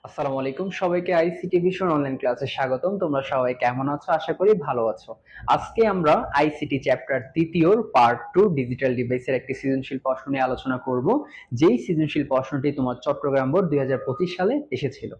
আসসালামু আলাইকুম, সবাইকে আইসিটি ভিশন অনলাইন ক্লাসে স্বাগতম। তোমরা সবাই কেমন আছো? আশা করি ভালো আছো। আজকে আমরা আইসিটি চ্যাপ্টার তৃতীয়র পার্ট 2 ডিজিটাল ডিভাইসের একটি সৃজনশীল প্রশ্ন নিয়ে আলোচনা করব। যেই সৃজনশীল প্রশ্নটি তোমার চট্টগ্রাম বোর্ড 2025 সালে এসেছিল।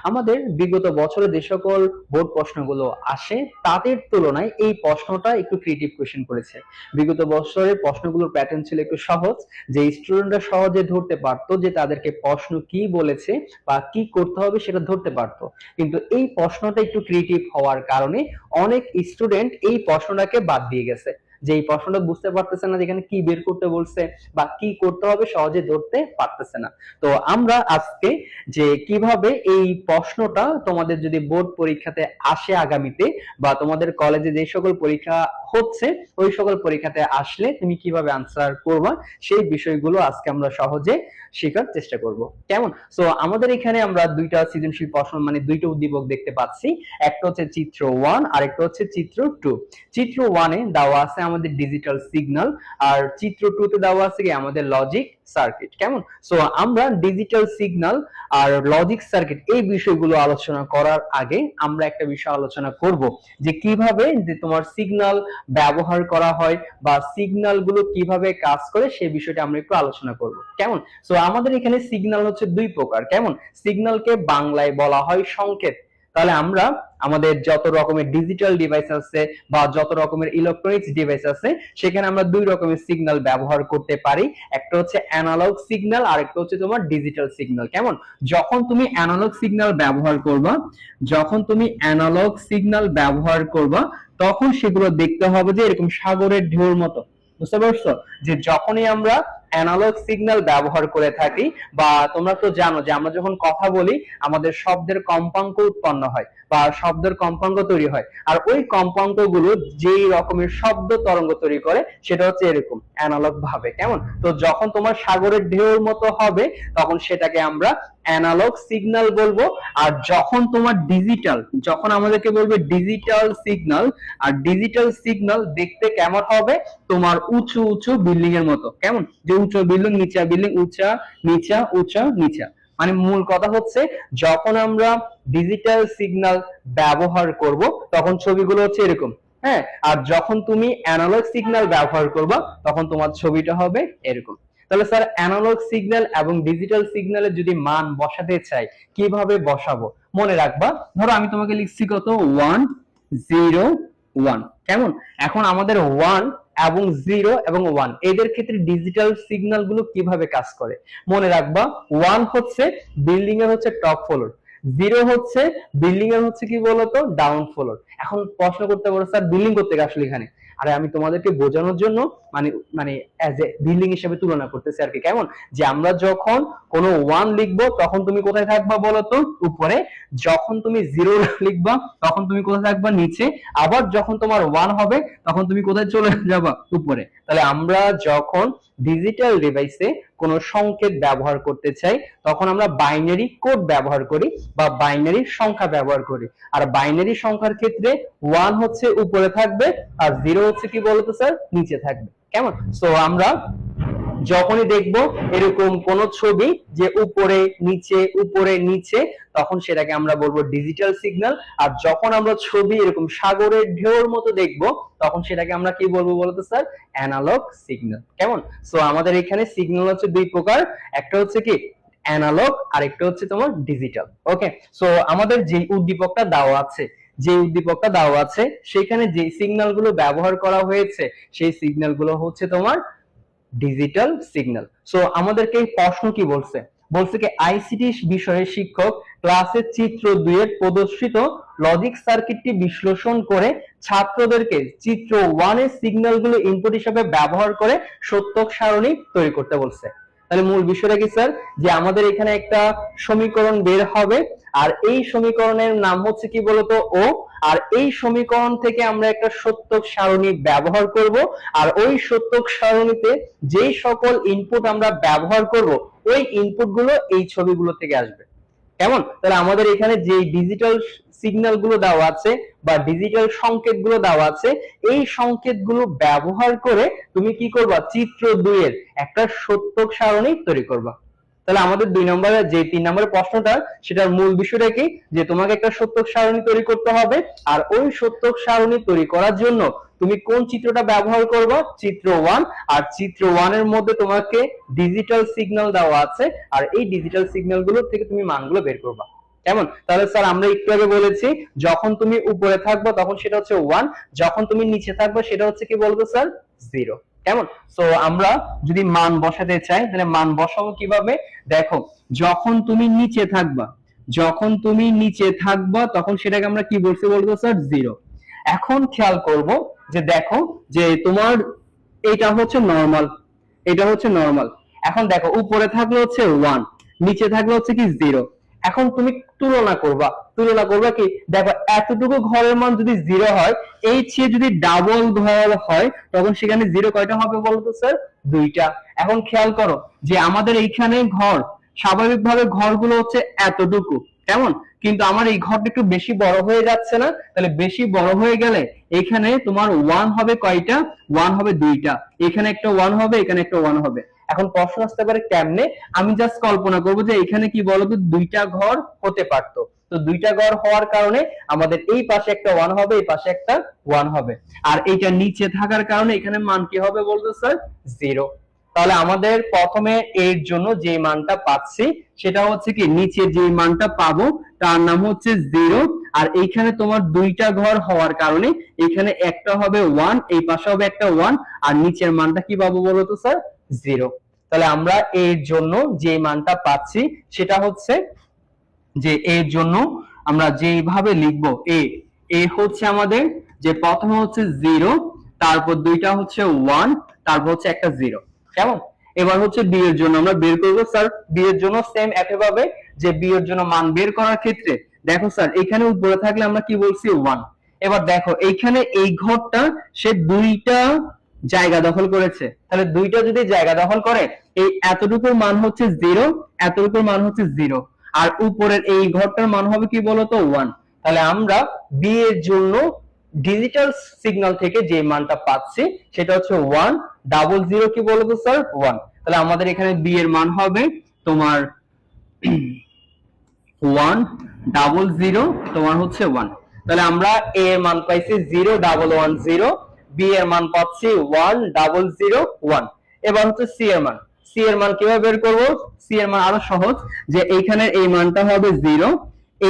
আমাদের বিগত বছরে যে সকল বোর্ড প্রশ্নগুলো আসে তাদের তুলনায় এই প্রশ্নটা একটু ক্রিয়েটিভ কোশ্চেন করেছে। বিগত বছরের প্রশ্নগুলোর প্যাটার্ন ছিল একটু সহজ, যে স্টুডেন্টরা সহজে ধরতে পারতো যে তাদেরকে প্রশ্ন কি বলেছে বা কি করতে হবে সেটা ধরতে পারতো। কিন্তু এই প্রশ্নটা একটু ক্রিয়েটিভ হওয়ার কারণে অনেক স্টুডেন্ট এই প্রশ্নটাকে বাদ দিয়ে গেছে, যে এই প্রশ্নটা বুঝতে পারতেছে না যেখানে কি বের করতে বলছে বা কি করতে হবে সহজে ধরতে পারতেছে না। তো আমরা আজকে যে কিভাবে এই প্রশ্নটা তোমাদের যদি বোর্ড পরীক্ষাতে আসে আগামীতে, বা তোমাদের কলেজে যে সকল পরীক্ষা হচ্ছে ওই সকল পরীক্ষাতে আসলে তুমি কিভাবে আনসার করবা সেই বিষয়গুলো আজকে আমরা সহজে শেখার চেষ্টা করব। কেমন? সো আমাদের এখানে আমরা দুইটা সৃজনশীল প্রশ্ন মানে দুইটা উদ্দীপক দেখতে পাচ্ছি। একটা হচ্ছে চিত্র 1 আর একটা হচ্ছে চিত্র 2। চিত্র 1 এ দেওয়া আছে আমাদের ডিজিটাল সিগন্যাল, আর চিত্র 2 তে দেওয়া আছে কি আমাদের লজিক সার্কিট। কেমন? সো আমরা ডিজিটাল সিগন্যাল আর লজিক সার্কিট এই বিষয়গুলো আলোচনা করার আগে আমরা একটা বিষয় আলোচনা করব, যে কিভাবে যে তোমার সিগন্যাল ব্যবহার করা হয় বা সিগন্যাল গুলো কিভাবে কাজ করে সেই বিষয়টা আমরা একটু আলোচনা করব। কেমন? সো আমাদের এখানে সিগন্যাল হচ্ছে দুই প্রকার। কেমন? সিগন্যালকে বাংলায় বলা হয় সংকেত। তাহলে আমরা আমাদের যত রকমের ডিজিটাল ডিভাইস আছে বা যত রকমের ইলেকট্রনিক্স ডিভাইস আছে সেখানে আমরা দুই রকমের সিগন্যাল ব্যবহার করতে পারি। একটা হচ্ছে অ্যানালগ সিগন্যাল আর একটা হচ্ছে তোমার ডিজিটাল সিগন্যাল। কেমন? যখন তুমি অ্যানালগ সিগন্যাল ব্যবহার করবা, যখন তুমি অ্যানালগ সিগন্যাল ব্যবহার করবা তখন সেগুলো দেখতে হবে যে এরকম সাগরের ঢেউর মতো। বুঝতে পারছো? যে যখনই আমরা অ্যানালগ সিগন্যাল ব্যবহার করে থাকি, বা তোমরা তো জানো যে আমরা যখন কথা বলি আমাদের শব্দের কম্পাঙ্ক উৎপন্ন হয় বা শব্দের কম্পাঙ্ক তৈরি হয়, আর ওই কম্পাঙ্ক গুলো যেই রকমের শব্দ তরঙ্গ তৈরি করে সেটা হচ্ছে এরকম অ্যানালগ ভাবে। কেমন? তো যখন তোমার সাগরের ঢেউর মতো হবে তখন সেটাকে আমরা অ্যানালগ সিগন্যাল বলবো। আর যখন তোমার ডিজিটাল, যখন আমাদেরকে বলবে ডিজিটাল সিগন্যাল, আর ডিজিটাল সিগন্যাল দেখতে কেমন হবে? তোমার উঁচু উঁচু বিল্ডিং এর মতো। কেমন? যে উঁচু বিল্ডিং, নিচা বিল্ডিং, উঁচা নিচা উঁচা নিচা। মানে মূল কথা হচ্ছে যখন আমরা ডিজিটাল সিগন্যাল ব্যবহার করব তখন ছবিগুলো হচ্ছে এরকম। হ্যাঁ, আর যখন তুমি অ্যানালগ সিগন্যাল ব্যবহার করবা তখন তোমার ছবিটা হবে এরকম। তাহলে স্যার অ্যানালগ সিগন্যাল এবং ডিজিটাল সিগন্যালের যদি মান বসাতে চাই কিভাবে বসাবো? মনে রাখবা, ধরো আমি তোমাকে লিখছি কত 1 0 1। কেমন? এখন আমাদের 1 এবং 0 এবং 1 এদের ক্ষেত্রে ডিজিটাল সিগন্যাল গুলো কিভাবে কাজ করে মনে রাখবা। 1 হচ্ছে বিল্ডিং এর হচ্ছে টপ ফ্লোর, 0 হচ্ছে বিল্ডিং এর হচ্ছে কি বলতো ডাউন ফ্লোর। এখন প্রশ্ন করতে পারো স্যার বিল্ডিং করতে আসলে এখানে, আরে আমি তোমাদেরকে বোঝানোর জন্য মানে মানে অ্যাজ এ বিল্ডিং হিসেবে তুলনা করতেছি আর কি। কেমন? যে আমরা যখন কোনো 1 লিখবো তখন তুমি কোথায় থাকবা বলতো? উপরে। যখন তুমি 0 লিখবা তখন তুমি কোথায় থাকবা? নিচে। আবার যখন তোমার 1 হবে তখন তুমি কোথায় চলে যাবা? উপরে। তাহলে আমরা যখন ডিজিটাল ডিভাইসে কোনো সংকেত ব্যবহার করতে চাই তখন আমরা বাইনারি কোড ব্যবহার করি বা বাইনারি সংখ্যা ব্যবহার করি। আর বাইনারি সংখ্যার ক্ষেত্রে 1 হচ্ছে উপরে থাকবে আর 0 হচ্ছে কি বলতো স্যার? নিচে থাকবে। কেমন? সো আমরা যখনই দেখব এরকম কোন ছবি যে উপরে নিচে উপরে নিচে তখন সেটাকে আমরা বলবো ডিজিটাল সিগন্যাল। আর যখন আমরা ছবি এরকম সাগরের ঢেউর মতো দেখব তখন সেটাকে আমরা কি বলবো বলতো স্যার? Analog signal. কেমন? সো আমাদের এখানে সিগন্যাল হচ্ছে দুই প্রকার, একটা হচ্ছে কি অ্যানালগ আর একটা হচ্ছে তোমার ডিজিটাল। ওকে, সো আমাদের যে উদ্দীপকটা দেওয়া আছে, যে উদ্দীপকটা দেওয়া আছে সেখানে যে সিগন্যাল গুলো ব্যবহার করা হয়েছে সেই সিগন্যাল গুলো হচ্ছে তোমার ডিজিটাল সিগন্যাল। সো আমাদেরকে এই প্রশ্ন কি বলছে? বলছে কি আইসিটি বিষয়ের শিক্ষক ক্লাসের চিত্র 2 এর প্রদর্শিত লজিক সার্কিটটি বিশ্লেষণ করে ছাত্রদেরকে চিত্র 1 এর সিগন্যালগুলো ইনপুট হিসেবে ব্যবহার করে সত্যক সারণী তৈরি করতে বলছে। তাহলে মূল বিষয়টা কি স্যার? যে আমাদের এখানে একটা সমীকরণ বের হবে, আর এই সমীকরণের নাম হচ্ছে কি বলতো? ও। আর এই সমীকরণ থেকে আমরা একটা সত্যক সারণী ব্যবহার করব, আর ওই সত্যক সারণীতে যেই সকল ইনপুট আমরা ব্যবহার করব ওই ইনপুট গুলো এই ছবিগুলো থেকে আসবে। কেমন? তাহলে আমাদের এখানে যে ডিজিটাল সিগন্যাল গুলো দেওয়া আছে বা ডিজিটাল সংকেত গুলো দেওয়া আছে এই সংকেত গুলো ব্যবহার করে তুমি কি করবা? চিত্র 2 এর একটা সত্যক সারণী তৈরি করবা। তাহলে আমাদের 2 নম্বরে যে 3 নম্বরের প্রশ্নটা, সেটার মূল বিষয়টা কি, যে তোমাকে একটা সত্যক সারণী তৈরি করতে হবে, আর ওই সত্যক সারণী তৈরি করার জন্য তুমি কোন চিত্রটা ব্যবহার করবে, চিত্র 1। আর চিত্র 1 এর মধ্যে তোমাকে ডিজিটাল সিগন্যাল দেওয়া আছে, আর এই ডিজিটাল সিগন্যাল গুলো থেকে তুমি মানগুলো বের করবা। কেমন? তাহলে স্যার আমরা একটু আগে বলেছি, যখন তুমি উপরে থাকবে তখন সেটা হচ্ছে 1, যখন তুমি নিচে থাকবে সেটা হচ্ছে কি বলবো স্যার, 0। কেমন? সো আমরা যদি মান বসাতে চাই তাহলে মান বসাবো কিভাবে, দেখো যখন তুমি নিচে থাকবা, যখন তুমি নিচে থাকবা তখন সেটাকে আমরা কি বলছি বলবো স্যার, 0। এখন খেয়াল করব যে দেখো যে তোমার এটা হচ্ছে নরমাল, এটা হচ্ছে নরমাল। এখন দেখো উপরে থাকলে হচ্ছে 1, নিচে থাকলে হচ্ছে কি 0। এখন তুমি তুলনা করবা, তুলনা করবা কি, দেখো এতটুকু ঘরের মান যদি 0 হয়, এই চেয়ে যদি ডাবল ঘর হয় তখন সেখানে 0 কয়টা হবে বলতো স্যার, 2টা। এখন খেয়াল করো যে আমাদের এইখানে ঘর, স্বাভাবিকভাবে ঘরগুলো হচ্ছে এতটুকু, কেমন, কিন্তু আমার এই ঘরটা একটু বেশি বড় হয়ে যাচ্ছে না, তাহলে বেশি বড় হয়ে গেলে এখানে তোমার 1 হবে কয়টা, 1 হবে 2টা, এখানে একটা 1 হবে, এখানে একটা 1 হবে। এখন প্রশ্ন আসতে পারে কেমনে, আমি জাস্ট কল্পনা করবো যে এখানে কি বলতো 2টা ঘর হতে পারতো, তো 2টা ঘর হওয়ার কারণে আমাদের এই পাশে একটা 1 হবে, এই পাশে একটা 1 হবে, আর এইটা নিচে থাকার কারণে এখানে মান কি হবে বলতো স্যার, 0। তাহলে আমাদের প্রথমে এর জন্য যে মানটা পাচ্ছি সেটা হচ্ছে কি, নিচে যে মানটা পাবো তার নাম হচ্ছে 0, আর এইখানে তোমার 2টা ঘর হওয়ার কারণে এখানে একটা হবে 1, এই পাশে হবে একটা 1, আর নিচের মানটা কি পাবো বলতো স্যার, 0। তাহলে আমরা এর জন্য যে মানটা পাচ্ছি সেটা হচ্ছে, যে এর জন্য আমরা যেইভাবে লিখবো, এ হচ্ছে আমাদের যে প্রথমে হচ্ছে 0, তারপর 2টা হচ্ছে 1, তারপর হচ্ছে একটা 0। কেমন? এবার হচ্ছে বি এর জন্য আমরা বের করবো স্যার, বি এর জন্য সেম একইভাবে, যে বি এর জন্য মান বের করার ক্ষেত্রে দেখো স্যার এখানে উপরে থাকলে আমরা কি বলছি, 1। এবার দেখো এইখানে এই ঘরটা সে 2টা জায়গা দখল করেছে, তাহলে 2টা যদি জায়গা দখল করে, এই এতটুকুর মান হচ্ছে 0, এতটুকুর মান হচ্ছে 0, আর উপরের এই ঘরটার মান হবে কি বলতো, 1। তাহলে আমরা বি এর জন্য ডিজিটাল সিগন্যাল থেকে যে মানটা পাচ্ছি সেটা হচ্ছে 100 কি বলতো স্যার, 1। তাহলে আমাদের এখানে বি এর মান হবে তোমার 100, তোমার হচ্ছে 1। তাহলে আমরা এ এর মান পাইছি 0110, বি এর মান পাচ্ছি 1001। এবার হচ্ছে সি এর মান, সি এর মান কিভাবে বের করব, সি এর মান আরো সহজ, যে এইখানে এই মানটা হবে 0,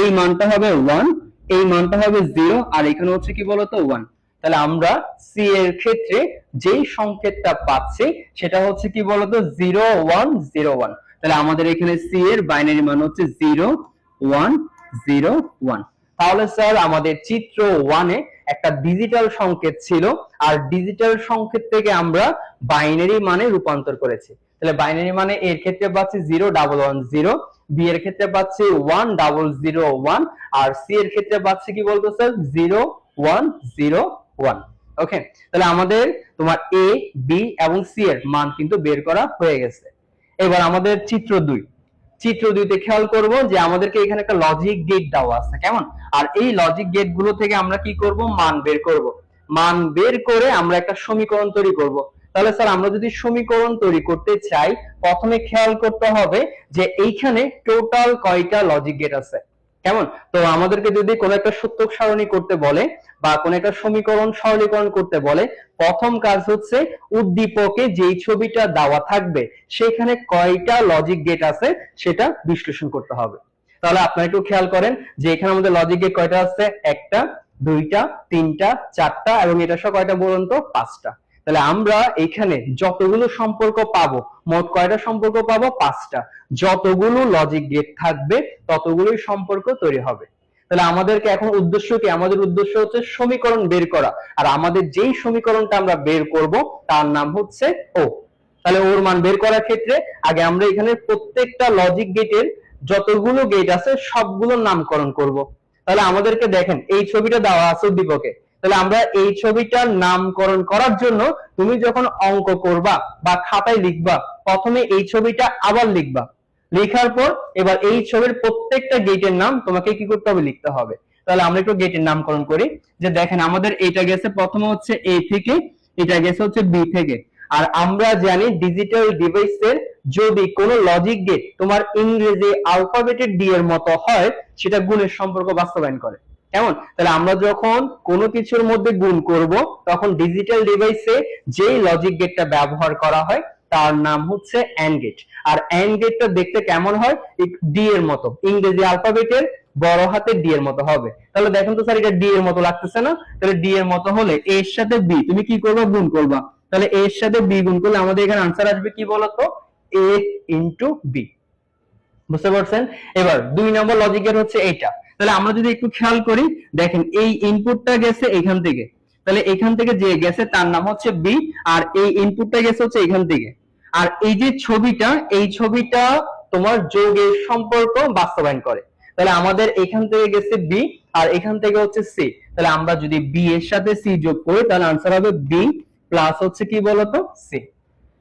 এই মানটা হবে 1, এই মানটা হবে 0, আর এখানে হচ্ছে কি বলতো 1। তাহলে আমরা সি এর ক্ষেত্রে যেই সংকেতটা পাচ্ছি সেটা হচ্ছে কি বলতো, 0101। তাহলে আমাদের এখানে সি এর বাইনারি মান হচ্ছে 0101। তাহলে স্যার আমাদের চিত্র 1 এ একটা ডিজিটাল সংকেত ছিল, আর ডিজিটাল সংকেত থেকে আমরা বাইনারি মানে রূপান্তর করেছি। তাহলে বাইনারি মানে এর ক্ষেত্রে পাচ্ছি 0110, বি এর ক্ষেত্রে পাচ্ছি 1001, আর সি এর ক্ষেত্রে পাচ্ছি কি বলতো স্যার, 0101। ওকে, তাহলে আমাদের তোমার এ, বি এবং সি এর মান কিন্তু বের করা হয়ে গেছে। এবার আমাদের চিত্র 2, চিত্র 2 তে খেয়াল করব যে আমাদেরকে এখানে একটা লজিক গেট দেওয়া আছে, কেমন, আর এই লজিক গেট গুলো থেকে আমরা কি করব, মান বের করব, মান বের করে আমরা একটা সমীকরণ তৈরি করব। তাহলে স্যার আমরা যদি সমীকরণ তৈরি করতে চাই, প্রথমে খেয়াল করতে হবে যে এইখানে টোটাল কয়টা লজিক গেট আছে, কেমন। তো আমাদেরকে যদি কোনো একটা সূত্রক সারণী করতে বলে বা কোনো একটা সমীকরণ সরলীকরণ করতে বলে, প্রথম কাজ হচ্ছে উদ্দীপকে যেই ছবিটা দেওয়া থাকবে সেখানে কয়টা লজিক গেট আছে সেটা বিশ্লেষণ করতে হবে। তাহলে আপনারা একটু খেয়াল করেন যে এখানে আমাদের লজিক গেট কয়টা আছে, একটা, দুইটা, তিনটা, চারটা, এবং এটা সহ কয়টা বলুন তো, 5টা। তাহলে আমরা এখানে যতগুলো সম্পর্ক পাবো, মোট কয়টা সম্পর্ক পাবো, 5টা। যতগুলো লজিক গেট থাকবে ততগুলোই সম্পর্ক তৈরি হবে। তাহলে আমাদেরকে এখন উদ্দেশ্য কি, আমাদের উদ্দেশ্য হচ্ছে সমীকরণ বের করা, আর আমাদের যেই সমীকরণটা আমরা বের করব তার নাম হচ্ছে ও। তাহলে ওর মান বের করার ক্ষেত্রে আগে আমরা এখানে প্রত্যেকটা লজিক গেটের যতগুলো গেট আছে সবগুলোর নামকরণ করব। তাহলে আমাদেরকে দেখেন এই ছবিটা দেওয়া আছে উদ্দীপকে, তাহলে আমরা এই ছবিটার নামকরণ করার জন্য তুমি যখন অঙ্ক করবা বা খাতায় লিখবা, প্রথমে এই ছবিটা আবার লিখবা, লেখার পর এবার এই ছবির প্রত্যেকটা গেটের নাম তোমাকে কি করতে হবে, লিখতে হবে। তাহলে আমরা একটু গেটের নামকরণ করি, যে দেখেন আমাদের এটা গেছে প্রথমে হচ্ছে এ থেকে, এটা গেছে হচ্ছে বি থেকে, আর আমরা জানি ডিজিটাল ডিভাইসের যদি কোনো লজিক গেট তোমার ইংরেজি অ্যালফাবেটের ডি এর মতো হয় সেটা গুণের সম্পর্ক বাস্তবায়ন করে। কেমন? তাহলে আমরা যখন কোনো কিছুর মধ্যে গুণ করব তখন ডিজিটাল ডিভাইসে যেই লজিক গেটটা ব্যবহার করা হয় তার নাম হচ্ছে অ্যান্ড গেট। আর অ্যান্ড গেটটা দেখতে কেমন হয়? ডি এর মতো, ইংরেজি অ্যালফাবেটের বড় হাতের ডি এর মতো হবে। তাহলে দেখেন তো স্যার এটা ডি এর মতো লাগতেছে না? তাহলে ডি এর মতো হলে এ এর সাথে বি তুমি কি করবে? গুণ করবা। তাহলে এ এর সাথে বি গুণ করলে আমাদের এখানে আনসার আসবে কি বলতো? এ ইনটু বি। বুঝতে পারছেন? এবার 2 নম্বর লজিক গেট হচ্ছে এইটা। তাহলে আমরা যদি একটু খেয়াল করি, দেখেন এই ইনপুটটা গেছে এখান থেকে, তাহলে এখান থেকে যে গেছে তার নাম হচ্ছে বি, আর এই ইনপুটটা গেছে হচ্ছে এখান থেকে। আর এই যে ছবিটা, এই ছবিটা তোমার যোগের সম্পর্ক বাস্তবায়ন করে। তাহলে আমাদের এখান থেকে গেছে বি আর এখান থেকে হচ্ছে সি। তাহলে আমরা যদি বি এর সাথে সি যোগ করি তাহলে আনসার হবে বি প্লাস হচ্ছে কি বলতো? সি।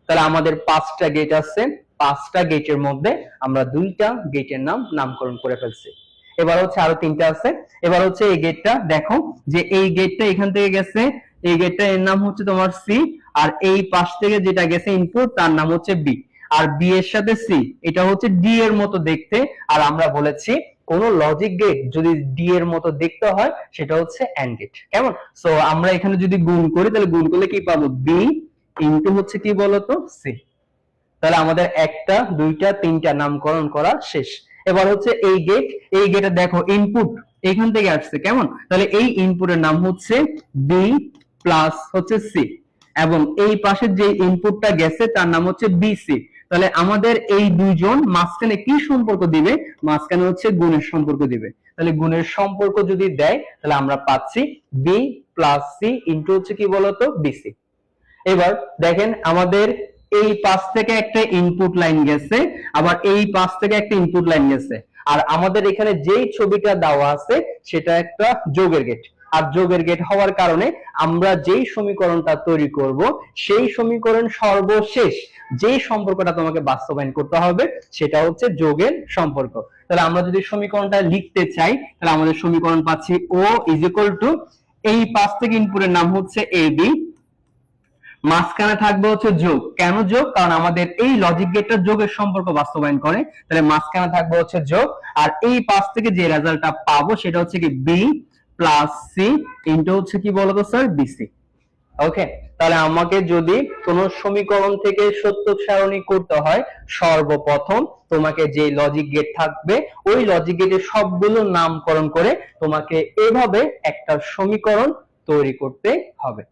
তাহলে আমাদের 5টা গেট আছে, 5টা গেটের মধ্যে আমরা 2টা গেটের নামকরণ করে ফেলছি। এবার হচ্ছে আরো 3টা আছে। এবার হচ্ছে এই গেটটা দেখো যে এই গেটটা এখান থেকে গেছে, এই গেটটা এর নাম হচ্ছে তোমার সি, আর এই পাশ থেকে যেটা গেছে ইনপুট তার নাম হচ্ছে বি, আর বি এর সাথে সি এটা হচ্ছে ডি এর মতো দেখতে। আর আমরা বলেছি কোন লজিক গেট যদি ডি এর মতো দেখতে হয় সেটা হচ্ছে অ্যান্ড গেট। কেমন? সো আমরা এখানে যদি গুণ করি তাহলে গুণ করলে কি পাবো? বি ইনটু হচ্ছে কি বলতো? সি। তাহলে আমাদের 1টা 2টা 3টা নামকরণ করা শেষ। এবার হচ্ছে এই গেট, এই গেটে দেখো ইনপুট এখান থেকে আসছে। কেমন? তাহলে এই ইনপুটের নাম হচ্ছে বি প্লাস হচ্ছে সি, এবং এই পাশে যে ইনপুটটা গেছে তার নাম হচ্ছে বিসি। তাহলে আমাদের এই দুইজন মাঝখানে কি সম্পর্ক দিবে? মাঝখানে হচ্ছে গুণের সম্পর্ক দিবে। তাহলে গুণের সম্পর্ক যদি দেয় তাহলে আমরা পাচ্ছি বি প্লাস সি ইনটু হচ্ছে কি বলতো? বিসি। এবার দেখেন আমাদের এই পাশ থেকে একটা ইনপুট লাইন গেছে, আবার এই পাশ থেকে একটা ইনপুট লাইন গেছে, আর আমাদের এখানে যেই ছবিটা দেওয়া আছে সেটা একটা যোগের গেট। আর যোগের গেট হওয়ার কারণে আমরা যেই সমীকরণটা তৈরি করব সেই সমীকরণ সর্বশেষ যেই সম্পর্কটা তোমাকে বাস্তবায়ন করতে হবে সেটা হচ্ছে যোগের সম্পর্ক। তাহলে আমরা যদি সমীকরণটা লিখতে চাই তাহলে আমাদের সমীকরণ পাচ্ছি ও ইজ ইকুয়াল টু, এই পাশ থেকে ইনপুটের নাম হচ্ছে এ বি, মাঝখানে থাকবে হচ্ছে যোগ। কেন যোগ? কারণ আমাদের এই লজিক গেটটা যোগের সম্পর্ক বাস্তবায়ন করে, তাহলে মাঝখানে থাকবে হচ্ছে যোগ। আর এই পাশ থেকে যে রেজাল্টটা পাবো সেটা হচ্ছে কি বি প্লাস সি ইনটু হচ্ছে কি বলতো স্যার? বিসি। ওকে, তাহলে আমাকে যদি কোন সমীকরণ থেকে সত্য সারণী করতে হয় সর্বপ্রথম তোমাকে যে লজিক গেট থাকবে ওই লজিক গেটের সবগুলো নামকরণ করে তোমাকে এভাবে একটা সমীকরণ তৈরি করতে হবে।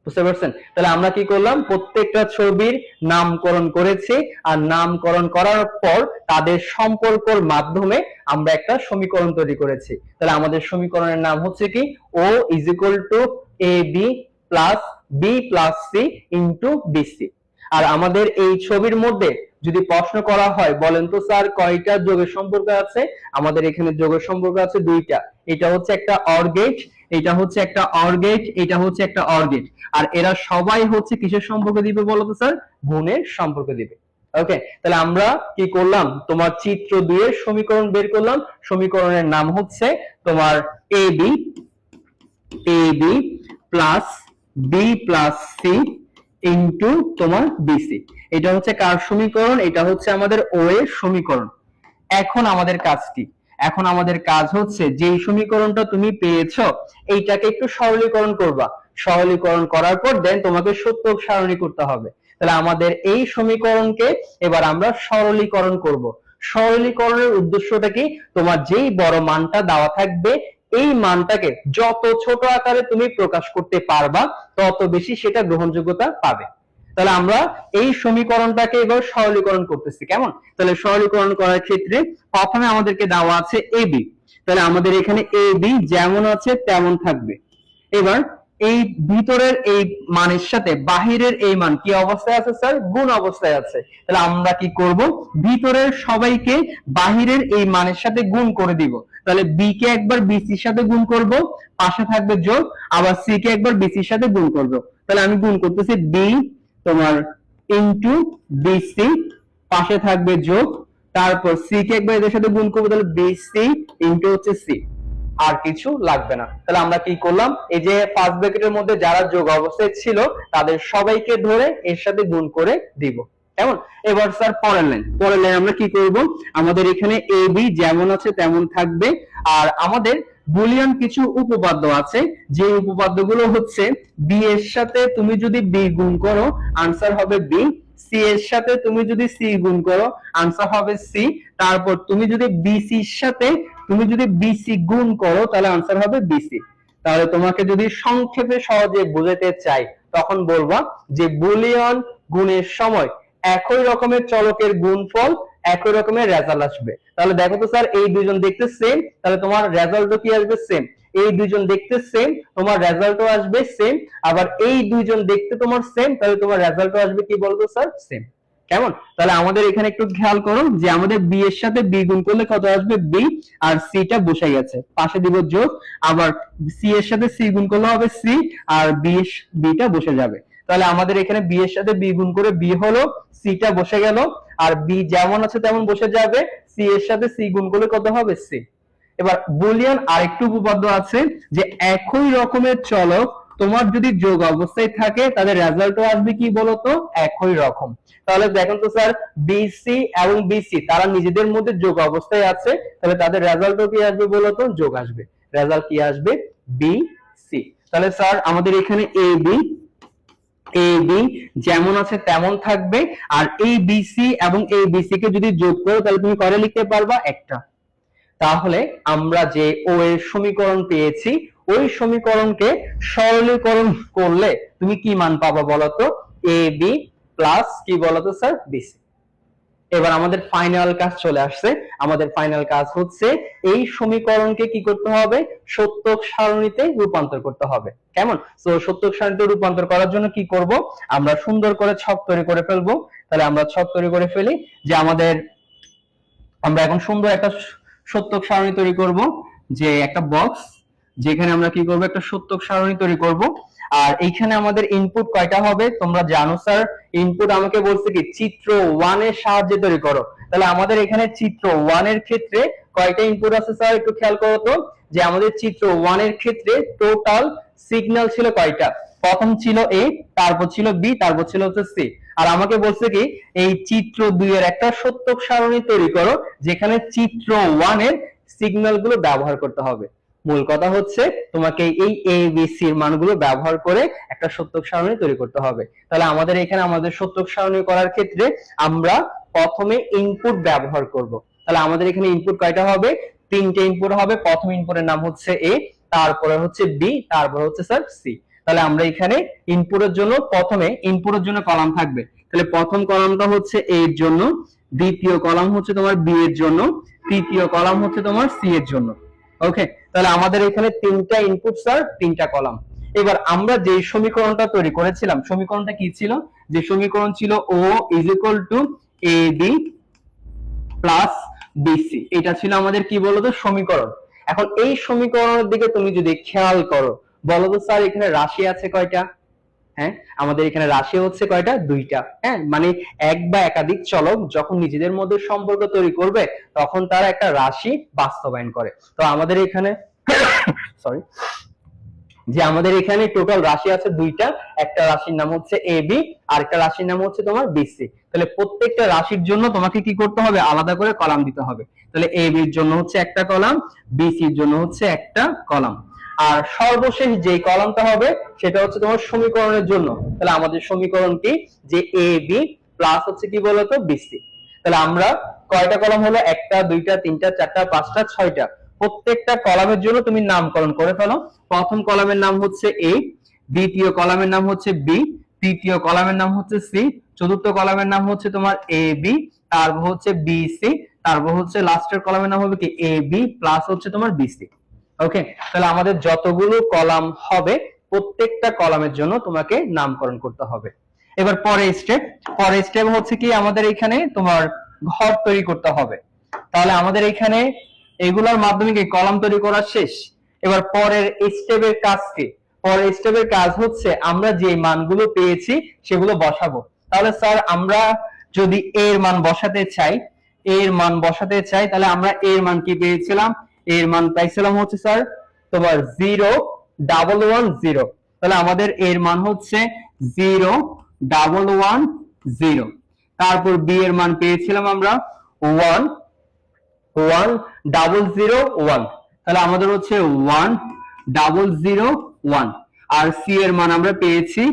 বুঝতে পারছেন? তাহলে আমরা কি করলাম? প্রত্যেকটা ছবির নামকরণ করেছি, আর নামকরণ করার পর তাদের সম্পর্কের মাধ্যমে আমরা একটা সমীকরণ তৈরি করেছি। তাহলে আমাদের সমীকরণের নাম হচ্ছে কি? O is equal to A B plus B plus C into BC. আর আমাদের এই ছবির মধ্যে যদি প্রশ্ন করা হয় বলেন তো স্যার কয়টা যোগের সম্পর্ক আছে? আমাদের এখানে যোগের সম্পর্ক আছে 2টা। এটা হচ্ছে একটা অর গেট, এটা হচ্ছে একটা অর গেট, এটা হচ্ছে একটা অর গেট। আর এরা সবাই হচ্ছে কিসের সম্পর্ক দিবে বলতো স্যার? গুণের সম্পর্ক দিবে। ওকে, তাহলে আমরা কি করলাম? তোমার চিত্র 2 এর সমীকরণ বের করলাম। সমীকরণের নাম হচ্ছে তোমার A B plus B plus C into তোমার বিসি। এটা হচ্ছে কার সমীকরণ? এটা হচ্ছে আমাদের ও এর সমীকরণ। এখন আমাদের কাজ কি? এখন আমাদের কাজ হচ্ছে যেই সমীকরণটা তুমি পেয়েছো এইটাকে একটু সরলীকরণ করবা। সরলীকরণ করার পর দেন তোমাকে সত্য সারণী করতে হবে। তাহলে আমাদের এই সমীকরণকে এবার আমরা সরলীকরণ করব। সরলীকরণের উদ্দেশ্যটা কি? তোমার যেই বড় মানটা দেওয়া থাকবে এই মানটাকে যত ছোট আকারে তুমি প্রকাশ করতে পারবা তত বেশি সেটা গ্রহণযোগ্যতা পাবে। তাহলে আমরা এই সমীকরণটাকে এবার সরলীকরণ করতেছি। কেমন? তাহলে সরলীকরণ করার ক্ষেত্রে প্রথমে আমাদেরকে দেওয়া আছে এ বি, তাহলে আমাদের এখানে এ বি যেমন আছে তেমন থাকবে। এবার এই ভিতরের এই মানের সাথে বাহিরের এই মান কি অবস্থায় আছে স্যার? গুণ অবস্থায় আছে। তাহলে আমরা কি করব? ভিতরের সবাইকে বাহিরের এই মানের সাথে গুণ করে দিব। তাহলে বি কে একবার বিসির সাথে গুণ করব, পাশে থাকবে যোগ, আবার সি কে একবার বিসির সাথে গুণ করব। তাহলে আমি গুণ করতেছি বি তোমার ইনটু বিসি, পাশে থাকবে যোগ, তারপর সি কে একবার এদের সাথে গুণ করবো, তাহলে বিসি ইনটু হচ্ছে সি। আর কিছু লাগবে না। তাহলে আমরা কি করলাম? এই যে ফার্স্ট ব্র্যাকেটের মধ্যে যারা যোগ অবস্থায় ছিল তাদের সবাইকে ধরে এর সাথে গুণ করে দিব। কেমন? এবার স্যার পরের লাইন আমরা কি করব, আমাদের এখানে এ বি যেমন আছে তেমন থাকবে, আর আমাদের বুলিয়ান কিছু উপপাদ্য আছে, যে উপপাদ্যগুলো হচ্ছে বি এর সাথে তুমি যদি বি গুণ করো আনসার হবে বি, সি এর সাথে তুমি যদি সি গুণ করো আনসার হবে সি, তারপর তুমি যদি বিসি এর সাথে তুমি যদি বিসি গুণ করো তাহলে আনসার হবে বিসি। তাহলে তোমাকে যদি সংক্ষেপে সহজে বোঝাতে চাই তখন বলবা যে বুলিয়ান গুণের সময় একই রকমের চলকের গুণফল একই রকমের রেজাল্ট আসবে। তাহলে দেখো তো স্যার এই দুইজন দেখতে সেম, তাহলে তোমার রেজাল্টও কি আসবে সেম। এই দুইজন দেখতে সেম, তোমার রেজাল্টও আসবে সেম। আবার এই দুইজন দেখতে তোমার সেম, তাহলে তোমার রেজাল্টও আসবে কি বলতো স্যার সেম। কেমন? তাহলে আমাদের এখানে একটু খেয়াল করো যে আমাদের বি এর সাথে বি গুণ করলে কত আসবে বি, আর সি টা বসে গেছে পাশে দিব যোগ, আবার সি এর সাথে সি গুণ করলে হবে সি, আর বি টা বসে যাবে। তাহলে আমাদের এখানে বি এর সাথে বি গুণ করে বি হলো, সি টা বসে গেল, আর বি যেমন আছে তেমন বসে যাবে, সি এর সাথে সি গুণ করলে কত হবে সি। এবার বুলিয়ান আরেকটু উপপাদ্য আছে যে একই রকমের চলক তোমার যদি যোগ অবস্থায় থাকে তাদের রেজাল্টও আসবে কি বলতো একই রকম। তাহলে দেখেন তো স্যার বিসি এবং বিসি তারা নিজেদের মধ্যে যোগ অবস্থায় আছে, তাহলে তাদের রেজাল্টও কি আসবে বলতো যোগ আসবে, রেজাল্ট কি আসবে বি সি। তাহলে স্যার আমাদের এখানে এ বি যেমন আছে তেমন থাকবে, আর এই বিসি এবং এই বিসি কে যদি যোগ করো তাহলে তুমি করে লিখতে পারবা একটা। তাহলে আমরা যে ও এর সমীকরণ পেয়েছি ওই সমীকরণকে সরলীকরণ করলে তুমি কি মান পাবা বলতো এ বি প্লাস কি বলতো স্যার বিসি। এবার আমাদের ফাইনাল কাজ চলে আসছে, আমাদের ফাইনাল কাজ হচ্ছে এই সমীকরণকে কি করতে হবে সত্যক সারণীতে রূপান্তর করতে হবে। কেমন? তো সত্যক সারণীতে রূপান্তর করার জন্য কি করব, আমরা সুন্দর করে ছক তৈরি করে ফেলবো। তাহলে আমরা ছক তৈরি করে ফেলি যে আমরা এখন সুন্দর একটা সত্যক সারণী তৈরি করব, যে একটা বক্স যেখানে আমরা কি করব একটা সত্যক সারণী তৈরি করব। আর এইখানে আমাদের ইনপুট কয়টা হবে তোমরা জানো স্যার, ইনপুট আমাকে বলছে কি চিত্র 1 এর সাহায্যে তৈরি করো। তাহলে আমাদের এখানে চিত্র 1 এর ক্ষেত্রে কয়টা ইনপুট আছে স্যার একটু খেয়াল করো তো, যে আমাদের চিত্র 1 এর ক্ষেত্রে টোটাল সিগন্যাল ছিল কয়টা, প্রথম ছিল এ, তারপর ছিল বি, তারপর ছিল হচ্ছে সি। আর আমাকে বলছে কি এই চিত্র 2 এর একটা সত্যক সারণী তৈরি করো যেখানে চিত্র 1 এর সিগন্যাল গুলো ব্যবহার করতে হবে। মূল কথা হচ্ছে তোমাকে এই এ বি সি এর মানগুলো ব্যবহার করে একটা সত্যক সারণী তৈরি করতে হবে। তাহলে আমাদের এখানে আমাদের সত্যক সারণী করার ক্ষেত্রে আমরা প্রথমে ইনপুট ব্যবহার করব। তাহলে আমাদের এখানে ইনপুট কয়টা হবে, তিনটে ইনপুট হবে। প্রথম ইনপুটের নাম হচ্ছে এ, তারপরে হচ্ছে বি, তারপর হচ্ছে স্যার সি। তাহলে আমরা এখানে ইনপুটের জন্য প্রথমে ইনপুটের জন্য কলাম থাকবে, তাহলে প্রথম কলামটা হচ্ছে এ এর জন্য, দ্বিতীয় কলাম হচ্ছে তোমার বি এর জন্য, তৃতীয় কলাম হচ্ছে তোমার সি এর জন্য। ওকে, তাহলে আমাদের এখানে তিনটা ইনপুট স্যার তিনটা কলাম। এবার আমরা যে সমীকরণটা তৈরি করেছিলাম সমীকরণটা কি ছিল, যে সমীকরণ ছিল O is equal to A B plus BC, এটা ছিল আমাদের কি বলতো সমীকরণ। এখন এই সমীকরণের দিকে তুমি যদি খেয়াল করো বলো তো স্যার এখানে রাশি আছে কয়টা, হ্যাঁ আমাদের এখানে রাশি হচ্ছে কয়টা দুইটা। হ্যাঁ মানে এক বা একাধিক চলক যখন নিজেদের মধ্যে সম্পর্ক তৈরি করবে তখন তারা একটা রাশি বাস্তবায়ন করে। তো আমাদের এখানে সরি যে আমাদের এখানে টোটাল রাশি আছে দুইটা, একটা রাশির নাম হচ্ছে এ বি আর একটা রাশির নাম হচ্ছে তোমার বিসি। তাহলে প্রত্যেকটা রাশির জন্য তোমাকে কি করতে হবে আলাদা করে কলাম দিতে হবে। তাহলে এ বির জন্য হচ্ছে একটা কলাম, বিসির জন্য হচ্ছে একটা কলাম, আর সর্বশেষ যে কলামটা হবে সেটা হচ্ছে তোমার সমীকরণের জন্য। তাহলে আমাদের সমীকরণ কি যে এ বি প্লাস হচ্ছে কি বলতো বিসি। তাহলে আমরা কয়টা কলাম হলো একটা দুইটা তিনটা চারটা পাঁচটা ছয়টা, প্রত্যেকটা কলামের জন্য তুমি নামকরণ করে ফেলো। প্রথম কলামের নাম হচ্ছে এ, দ্বিতীয় কলামের নাম হচ্ছে বি, তৃতীয় কলামের নাম হচ্ছে সি, চতুর্থ কলামের নাম হচ্ছে তোমার এ বি, তারপর হচ্ছে বি সি, তারপর হচ্ছে লাস্টের কলামের নাম হবে কি এ বি প্লাস হচ্ছে তোমার বিসি। ওকে, তাহলে আমাদের যতগুলো কলাম হবে প্রত্যেকটা কলামের জন্য তোমাকে নামকরণ করতে হবে। এবার পরের স্টেপ হচ্ছে কি আমাদের এখানে তোমার ঘর তৈরি করতে হবে। তাহলে আমাদের এখানে এগুলোর মাধ্যমে কি কলাম তৈরি করা শেষ। এবার পরের স্টেপের কাজ কি, পরের স্টেপের কাজ হচ্ছে আমরা যে মানগুলো পেয়েছি সেগুলো বসাবো। তাহলে স্যার আমরা যদি এর মান বসাতে চাই, তাহলে আমরা এর মান কি পেয়েছিলাম, এর মান পাইছিলাম হচ্ছে স্যার তোমার 0110। তাহলে আমাদের এর মান হচ্ছে 0110। তারপর বি এর মান পেয়েছিলাম আমরা 1 1 0 0 1, তাহলে আমাদের হচ্ছে 1 0 0 1। আর সি এর মান আমরা পেয়েছি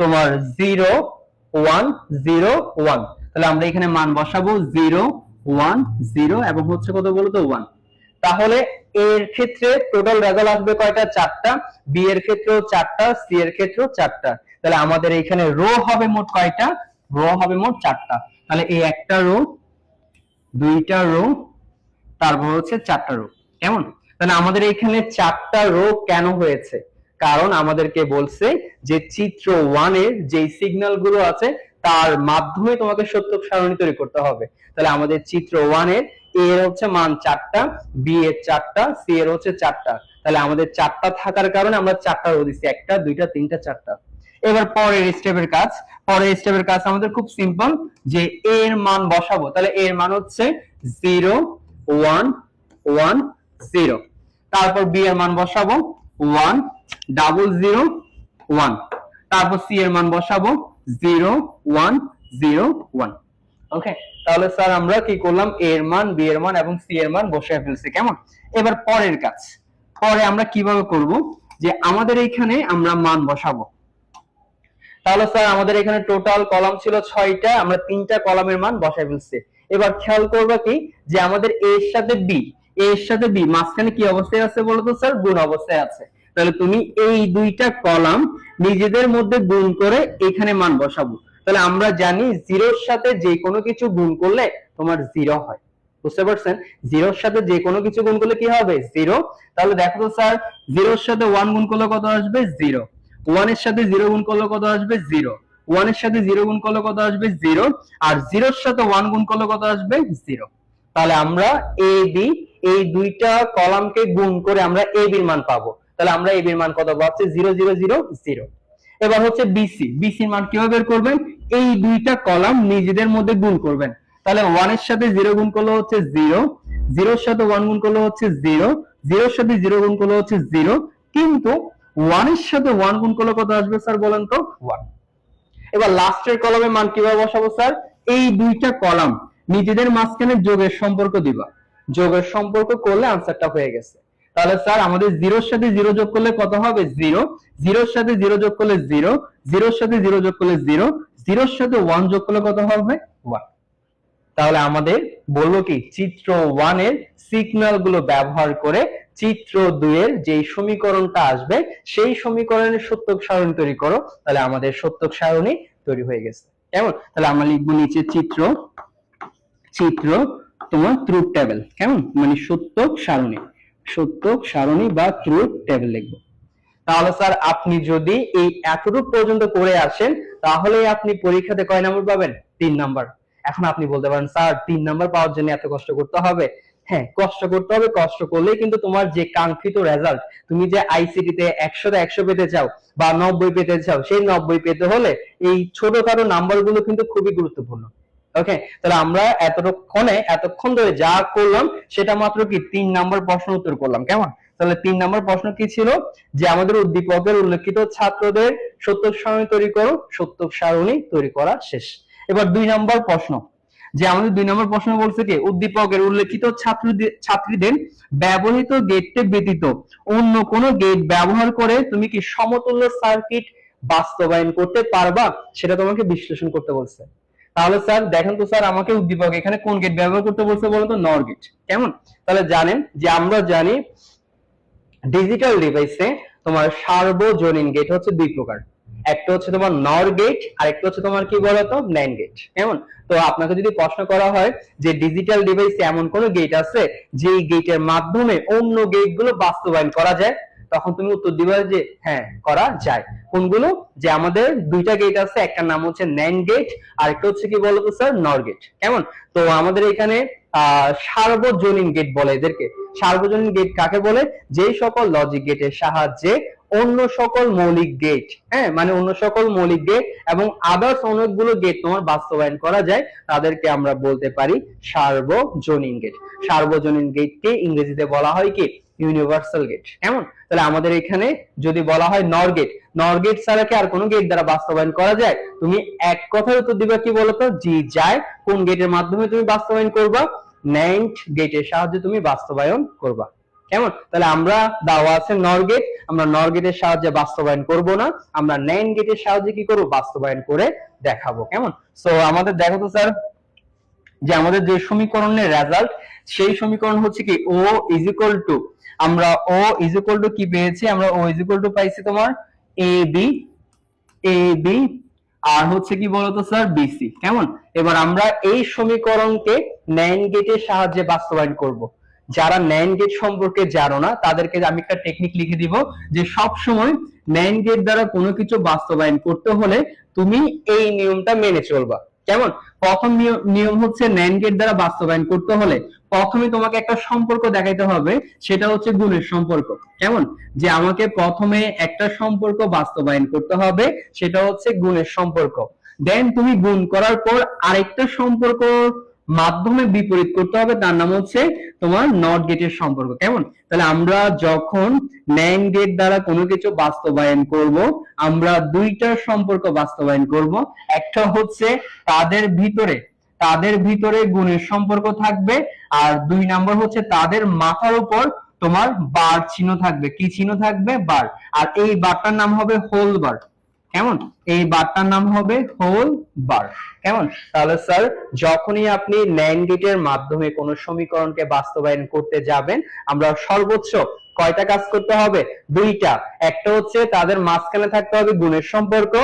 তোমার 0 1 0 1, তাহলে আমরা এখানে মান বসাবো 0 1 0 এবং হচ্ছে কত বলতো 1। তাহলে এর ক্ষেত্রে টোটাল রেজাল্ট আসবে কয়টা? 4টা। বি এর ক্ষেত্রেও 4টা, সি এর ক্ষেত্রেও 4টা। তাহলে আমাদের এখানে রো হবে মোট কয়টা? রো হবে মোট 4টা। তাহলে এই একটা রো, দুইটা রো, তারপর হচ্ছে 4টা রো। কেমন? তাহলে আমাদের এখানে 4টা রো কেন হয়েছে? কারণ আমাদেরকে বলছে যে চিত্র 1 এর যে সিগন্যাল গুলো আছে তার মাধ্যমে তোমাকে সত্যক সারণী তৈরি করতে হবে। তাহলে আমাদের চিত্র 1 এর এ এর হচ্ছে মান 4টা, বি এর 4টা, সি এর হচ্ছে 4টা। তাহলে আমাদের 4টা থাকার কারণে আমরা 4টা রো দিচ্ছি, 1টা 2টা 3টা 4টা। এবার পরের স্টেপের কাজ, পরের স্টেপের কাজ আমাদের খুব সিম্পল, যে এ এর মান বসাবো। তাহলে এ এর মান হচ্ছে 0 1 1 0, তারপর বি এর মান বসাবো 1 0 0 1, তারপর সি এর মান বসাবো 0 1 0 1। ওকে, তাহলে স্যার আমরা কি করলাম? এ এর মান, বি এর মান এবং সি এর মান বসিয়ে ফেলছি। কেমন? এবার পরের কাজ, পরে আমরা কিভাবে করব, যে আমাদের এইখানে আমরা মান বসাবো। তাহলে স্যার আমাদের এখানে টোটাল কলাম ছিল 6টা, আমরা 3টা কলামের মান বসাই ফেলছি। এবার খেয়াল করবা কি, যে আমাদের এ এর সাথে বি, এ এর সাথে বি মাঝখানে কি অবস্থায় আছে বলতো স্যার? গুণ অবস্থায় আছে। তাহলে তুমি এই দুইটা কলাম নিজেদের মধ্যে গুণ করে এখানে মান বসাবো। তাহলে আমরা জানি জিরোর সাথে যে কোনো কিছু গুণ করলে তোমার 0 হয়। বুঝতে পারছেন? জিরোর সাথে যে কোনো কিছু গুণ করলে কি হবে? 0। তাহলে দেখো তো স্যার, জিরোর সাথে 1 গুণ করলে কত আসবে? 0। 1 এর সাথে 0 গুণ করলে কত আসবে? 0। 1 এর সাথে 0 গুণ করলে কত আসবে? 0। আর 0 এর সাথে 1 গুণ করলে কত আসবে? 0। তাহলে আমরা এ বি এই দুইটা কলামকে গুণ করে আমরা এ বির মান পাবো। তাহলে আমরা এ বির মান কত পাচ্ছি? 0 0 0 0। এবার হচ্ছে বিসি, বিসির মান কিভাবে বের করবেন? এই দুইটা কলাম নিজেদের মধ্যে গুণ করবেন। তাহলে 1 এর সাথে 0 গুণ করলে হচ্ছে 0, 0 এর সাথে 1 গুণ করলে হচ্ছে 0, 0 এর সাথে 0 গুণ করলে হচ্ছে 0, কিন্তু 1 এর সাথে 1 গুণ করলে কত আসবে স্যার বলেন তো? 1। এবার লাস্টের কলামে মান কিভাবে বসাবো স্যার? এই দুইটা কলাম নিজেদের মাঝখানে যোগের সম্পর্ক দিবা, যোগের সম্পর্ক করলে আনসারটা হয়ে গেছে। তাহলে স্যার আমাদের 0 এর সাথে 0 যোগ করলে কত হবে? 0, 0 এর সাথে 0 যোগ করলে 0, 0 এর সাথে 0 যোগ করলে 0, 0 এর সাথে 1 যোগ করলে কত হবে? 1। তাহলে আমাদের বলবো কি, চিত্র 1 এর সিগন্যাল গুলো ব্যবহার করে চিত্র 2 এর যে সমীকরণটা আসবে সেই সমীকরণের সত্যক সারণী তৈরি করো। তাহলে আমাদের সত্যক সারণী তৈরি হয়ে গেছে। কেমন? তাহলে আমরা লিখবো নিচে চিত্র, চিত্র তোমার ট্রুথ টেবিল। কেমন? মানে সত্যক সারণী, সত্যক সারণী বা ট্রুথ টেবিল লিখবো। তাহলে স্যার আপনি যদি এই এতটুকু পর্যন্ত করে আসেন তাহলে আপনি পরীক্ষাতে কয় নাম্বার পাবেন? 3 নাম্বার। এখন আপনি বলতে পারেন স্যার 3 নাম্বার পাওয়ার জন্য এত কষ্ট করতে হবে? হ্যাঁ, কষ্ট করতে হবে। কষ্ট করলেই কিন্তু তোমার যে কাঙ্ক্ষিত রেজাল্ট, তুমি যে আইসিটি তে 100 তে 100 পেতে চাও বা 90 পেতে চাও, সেই 90 পেতে হলে এই ছোটখাটো নাম্বারগুলো কিন্তু খুবই গুরুত্বপূর্ণ। ওকে, তাহলে আমরা এতক্ষণ ধরে যা করলাম সেটা মাত্র কি 3 নাম্বার প্রশ্ন উত্তর করলাম। কেমন? তাহলে 3 নাম্বার প্রশ্ন কি ছিল? যে আমাদের উদ্দীপকের উল্লেখিত ছাত্রদের সত্যক সারণী তৈরি করো। সত্যক সারণী তৈরি করা শেষ। এবার 2 নাম্বার প্রশ্ন, যে আমাদের 2 নম্বর প্রশ্ন বলছে কি, উদ্দীপকের উল্লেখিত ছাত্রীদের ব্যবহৃত গেটটি ব্যতীত অন্য কোন গেট ব্যবহার করে তুমি কি সমতুল্য সার্কিট বাস্তবায়ন করতে পারবা, সেটা তোমাকে বিশ্লেষণ করতে বলছে। তাহলে স্যার দেখেন তো স্যার, আমাকে উদ্দীপক এখানে কোন গেট ব্যবহার করতে বলছে বলুন তো? নর গেট। কেমন? তাহলে জানেন যে আমরা জানি ডিজিটাল ডিভাইসে তোমার সার্বজনীন গেট হচ্ছে 2 প্রকার। একটা হচ্ছে তোমার নর গেট আর একটা হচ্ছে তোমার কি বলতো? NAND gate. কেমন? তো আপনাকে যদি প্রশ্ন করা হয় যে ডিজিটাল ডিভাইসে এমন কোন গেট আছে যেই গেটের মাধ্যমে অন্য গেটগুলো বাস্তবায়ন করা যায়, তখন তুমি উত্তর দিবা যে হ্যাঁ করা যায়। কোনগুলো? যে আমাদের 2টা গেট আছে, একটা নাম হচ্ছে ন্যান্ড গেট আর একটা হচ্ছে কি বলতো স্যার? নর গেট। কেমন? তো আমাদের এখানে সার্বজনীন গেট বলে এদেরকে। সার্বজনীন গেট কাকে বলে? যেই সকল লজিক গেটের সাহায্যে অন্য সকল মৌলিক গেট, হ্যাঁ মানে অন্য সকল মৌলিক গেট এবং আদার্স অনেকগুলো গেট তোমার বাস্তবায়ন করা যায়, তাদেরকে আমরা বলতে পারি সার্বজনীন গেট। সার্বজনীন গেটকে ইংরেজিতে বলা হয় কি? Universal gate. কেমন? তাহলে আমাদের এখানে যদি বলা হয় নর গেট, নর গেট ছাড়া কি আর কোনো গেট দ্বারা বাস্তবায়ন করা যায়? তুমি এক কথার উত্তর দিবা কি বলতো? জি যায়। কোন গেটের মাধ্যমে তুমি বাস্তবায়ন করবা? ন্যান্ড গেটের সাহায্যে তুমি বাস্তবায়ন করবা। কেমন? তাহলে আমরা দেওয়া আছে নর গেট, আমরা নর গেটের সাহায্যে বাস্তবায়ন করব না, আমরা ন্যান্ড গেটের সাহায্যে কি করব? বাস্তবায়ন করে দেখাবো। কেমন? সো আমাদের দেখো তো স্যার, যে আমাদের যে সমীকরণের রেজাল্ট, সেই সমীকরণ হচ্ছে কি ও ইজ ইকুয়াল টু, আমরা ও ইজ ইকুয়াল টু কি পেয়েছি? আমরা ও ইজ ইকুয়াল টু পাইছি তোমার এ বি আর হচ্ছে কি বলতো স্যার বিসি। কেমন? এবার আমরা এই সমীকরণকে ন্যান্ড গেটের সাহায্যে বাস্তবায়ন করব। যারা ন্যান্ড গেট সম্পর্কে জানো না তাদেরকে আমি একটা টেকনিক লিখে দিব, যে সব সময় ন্যান্ড গেট দ্বারা কোনো কিছু বাস্তবায়ন করতে হলে তুমি এই নিয়মটা মেনে চলবা। কেমন? প্রথম নিয়ম হচ্ছে ন্যান্ড গেট দ্বারা বাস্তবায়ন করতে হলে প্রথমে তোমাকে একটা সম্পর্ক দেখাইতে হবে, সেটা হচ্ছে গুণের সম্পর্ক। কেমন? যে আমাকে প্রথমে একটা সম্পর্ক বাস্তবায়ন করতে হবে, সেটা হচ্ছে গুণের সম্পর্ক। দেন তুমি গুণ করার পর আরেকটা সম্পর্ক মাধ্যমে বিপরীত করতে হবে, তার নাম হচ্ছে তোমার নট গেটের সম্পর্ক। কেমন? তাহলে আমরা যখন ন্যান্ড গেট দ্বারা কোনো কিছু বাস্তবায়ন করব, আমরা দুইটা সম্পর্ক বাস্তবায়ন করব। একটা হচ্ছে তাদের ভিতরে গুণের সম্পর্ক থাকবে, আর দুই নাম্বার হচ্ছে তাদের মাথার উপর তোমার বার চিহ্ন থাকবে। কি চিহ্ন থাকবে? বার। আর এই বারটার নাম হবে হোল বার। কেমন? এই বারটার নাম হবে হোল বার। কেমন? তাহলে স্যার যখনই আপনি ন্যান্ড গেটের মাধ্যমে কোন সমীকরণকে বাস্তবায়ন করতে যাবেন, আমরা সর্বোচ্চ কয়টা কাজ করতে হবে? দুইটা। একটা হচ্ছে তাদের মাঝখানে থাকতে হবে গুণের সম্পর্ক,